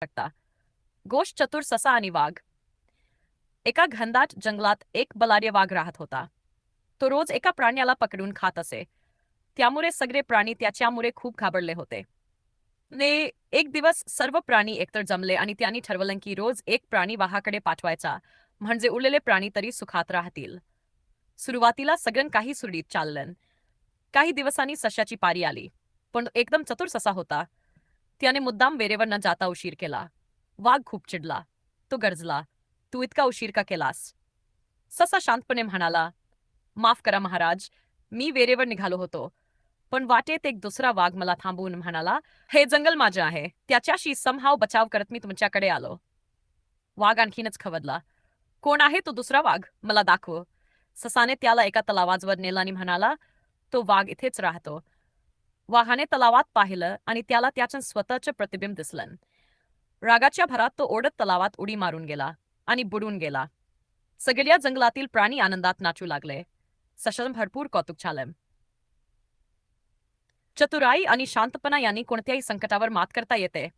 शकता. गोष्ट चतुर ससा आणि वाघ. एका घनदाट जंगलात एक बलाढ्य वाघ राहत होता. तो रोज एका प्राण्याला पकडून खात असे. त्यामुळे सगळे प्राणी त्याच्यामुळे खूप घाबरले होते. ने एक दिवस सर्व प्राणी एकतर जमले आणि त्यांनी ठरवलं की रोज एक प्राणी वाघाकडे पाठवायचा, म्हणजे उरलेले प्राणी तरी सुखात राहतील. सुरुवातीला सगळं काही सुरळीत चाललं. काही दिवसांनी सश्याची पारी आली. पण एकदम चतुर ससा होता. त्याने मुद्दाम वेरेवर न जाता उशीर केला. वाघ खूप चिडला. तो गरजला, "तू इतका उशीर का केलास?" ससा शांतपणे म्हणाला, "माफ करा महाराज, मी वेरेवर निघालो होतो." पण वाटेत एक दुसरा वाघ मला थांबवून म्हणाला, "हे जंगल माझे आहे. त्याच्याशी समहाव बचाव करत मी तुमच्याकडे आलो." वाघ आणखीनच खवदला. "कोण आहे तो दुसरा वाघ? मला दाखव." ससाने त्याला एका तलावाजवळ नेलं आणि म्हणाला, "तो वाघ इथेच राहतो." वाघाने तलावात पाहिलं आणि त्याला त्याचं स्वतःचं प्रतिबिंब दिसलं. रागाच्या भरात तो ओढत तलावात उडी मारून गेला आणि बुडून गेला. सगळ्या जंगलातील प्राणी आनंदात नाचू लागले. सशानं भरपूर कौतुक झालं. चतुराई आणि शांतपणा यांनी कोणत्याही संकटावर मात करता येते.